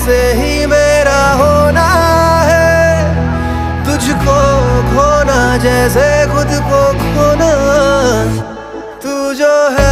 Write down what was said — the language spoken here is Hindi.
तुझसे ही मेरा होना है, तुझको खोना जैसे खुद को खोना। तू जो है